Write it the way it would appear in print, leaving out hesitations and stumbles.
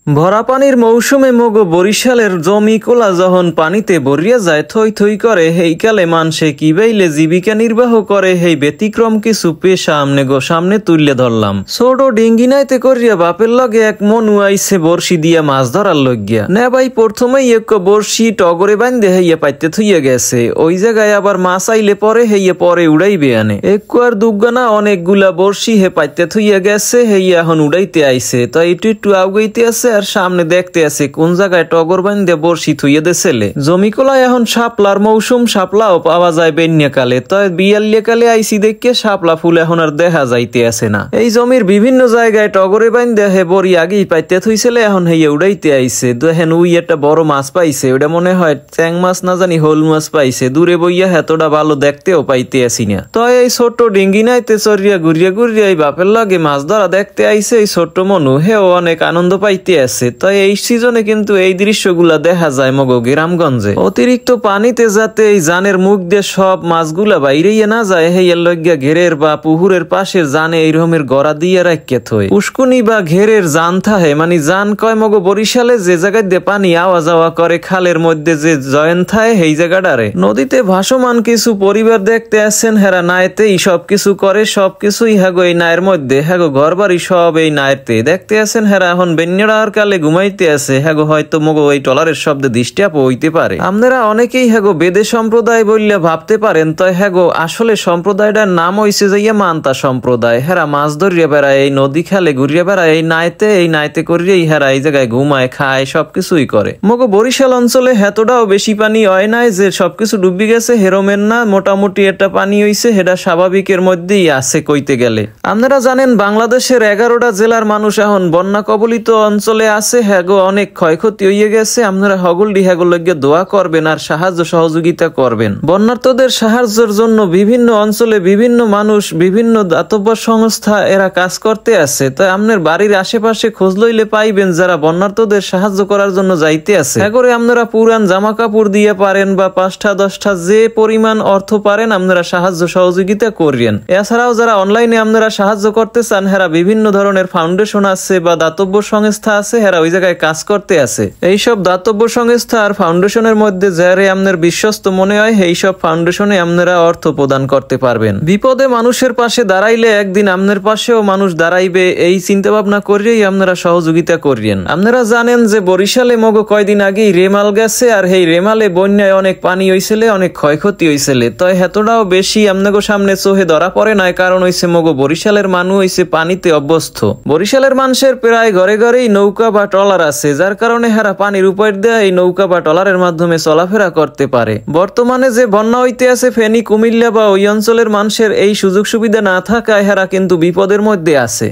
ভরা পানির মৌসুমে মগো বরিশালের জমিকোলা যখন পানিতে ভরিয়া যায় থই থই করে হেইকালে মানসে কি বাইলে জীবিকা নির্বাহ করে হেই ব্যতিক্রম কিছু পেশা সামনে তুললে ধরলাম। ছোট ডিঙ্গি নাইতে করিয়া বাপের লগে এক মনু আইছে বর্ষি দিয়া মাছ ধরার লইগিয়া। না ভাই প্রথমেই এক বর্ষি টগরে বান্ধে হেইয়া পাইতে থইয়া গেছে, ওই জায়গায় আবার মাছ আইলে পরে হেইয়া পরে উড়াইবে আনে। একটু আর দুগ্গানা অনেকগুলা বর্ষি হে পাইতে থইয়া গেছে, হেইয়া এখন উড়াইতে আইছে। তো একটু আউগাইতে আছে আর সামনে দেখতে আছে কোন জায়গায় টগর বান্ধে বর্ষি থইয়া দেছেলে। জমিকোলায় এখন শাপলার মৌসুম, শাপলাও পাওয়া যায় বেন্যাকালে। তো বিয়াল্লিয়াকালে আইসি দেখে শাপলা ফুল এখন আর দেখা যাইতে আছে না। এই জমির বিভিন্ন জায়গায় টগরে বান্ধে হে বড়ি আগেই পাইতে থইছিলে, এখন হেইয়া উড়াইতে আইছে। দেখেন উই একটা বড় মাছ পাইছে, ওটা মনে হয় চ্যাং মাছ না জানি হোল মাছ পাইছে। দূরে বইয়া এতটা ভালো দেখতেও পাইতে আসি না। তো এই ছোট্ট ডিঙ্গি নাইতে চরিয়া ঘুরিয়া এই বাপের লাগে মাছ ধরা দেখতে আইছে এই ছোট্ট মনু, হেও অনেক আনন্দ পাইতে আছে। তো এই সিজনে কিন্তু এই দৃশ্যগুলা দেখা যায় মগো গ্রামগঞ্জে। অতিরিক্ত পানিতে যাতে এই জানের মুখ দিয়ে সব মাছগুলা বাইরেই না যায়, হেইয়ার লইগা ঘেরের বা পুকুরের পাশের জানে এই রকমের গড়া দিয়ে রাখিয়া থই। পুষ্কুনি বা ঘেরের জান থাহে, মানে জান কয় মগো বরিশালে যে জায়গায় দিয়ে পানি আওয়া যাওয়া করে, খালের মধ্যে যে জয়েন থায় সেই জায়গাটারে। নদীতে ভাসমান কিছু পরিবার দেখতে আসছেন, হেরা নায়েতেই সবকিছু করে, সবকিছুই হাগো এই নায়ের মধ্যে, হাগো ঘর বাড়ি সব এই নায়েতে দেখতে আসেন। হেরা এখন বেন্যড়ার কালে ঘুমাইতে আছে, হ্যাগো হয়তো মগো এই টলারের শব্দে দৃষ্টিআপ হইতে পারে। আপনারা অনেকেই হ্যাগো বেদে সম্প্রদায় বললে ভাবতে পারেন, তো হ্যাগো আসলে সম্প্রদায়টার নাম হইছে যাইয়া মান্তা সম্প্রদায়। হেরা মাছ ধরিয়া বেড়ায়, এই নদী খালে ঘুরিয়া বেড়ায়, এই নাইতে করিয়াই হেরা এই জায়গায় ঘুমায়, খায়, সবকিছুই করে। মগো বরিশাল অঞ্চলে হেতটাও বেশি পানি হয় নাই যে সবকিছু ডুবি গেছে, হেরোমেন না, মোটামুটি একটা পানি হইছে, সেটা স্বাভাবিকের মধ্যেই আছে কইতে গেলে। আপনারা জানেন বাংলাদেশের 11টা জেলার মানুষ এখন বন্যা কবলিত অঞ্চলে আছে, হ্যাগো অনেক ক্ষয়ক্ষতি হইয়া গেছে। আপনারা হগলডি হ্যাগো লইগে দোয়া করবেন আর সাহায্য সহযোগিতা করবেন। বন্যার্তদের সাহায্যের জন্য বিভিন্ন অঞ্চলে বিভিন্ন মানুষ, বিভিন্ন দাতব্য সংস্থা এরা কাজ করতে আছে। তাই আপনার বাড়ির আশেপাশে খোঁজ লইলে পাইবেন যারা বন্যার্তদের সাহায্য করার জন্য যাইতে আছে। করে আপনারা পুরান জামা কাপড় দিয়ে পারেন বা 5টা 10টা যে পরিমাণ অর্থ পারেন আপনারা সাহায্য সহযোগিতা করিয়েন। এছাড়াও যারা অনলাইনে আপনারা সাহায্য করতে চান, হেরা বিভিন্ন ধরনের ফাউন্ডেশন আছে বা দাতব্য সংস্থা আছে, হেরা ওই জায়গায় কাজ করতে আছে। এইসব দাতব্য সংস্থা আর ফাউন্ডেশনের মধ্যে যারে আপনার বিশ্বস্ত মনে হয় এই সব ফাউন্ডেশনে আপনারা অর্থ প্রদান করতে পারবেন। বিপদে মানুষের পাশে দাঁড়াইলে একদিন আপনার পাশেও মানুষ দাঁড়াইবে, এই চিন্তা ভাবনা করিয়েই আপনারা সহযোগিতা করিয়েন। আপনারা জানেন যে বরিশালে মগো কয়দিন আগেই রেমাল গেছে, আর এই রেমালে বন্যায় অনেক পানি হইছিলে, অনেক ক্ষয়ক্ষতি হইছিলে। তো হেতটাও বেশি আপনাকে সামনে চোখে ধরা পড়ে নাই, কারণ হইছে মগো বরিশালের মানুষ হইছে পানিতে অভ্যস্ত। বরিশালের মানুষের প্রায় ঘরে ঘরেই নৌকা বা ট্রলার আছে, যার কারণে হেরা পানির উপর দিয়ে এই নৌকা বা ট্রলারের মাধ্যমে চলাফেরা করতে পারে। বর্তমানে যে বন্যা হইতে আছে ফেনী, কুমিল্লা বা ওই অঞ্চলের মানুষের এই সুযোগ সুবিধা না থাকায় হেরা কিন্তু বিপদের মধ্যে আছে।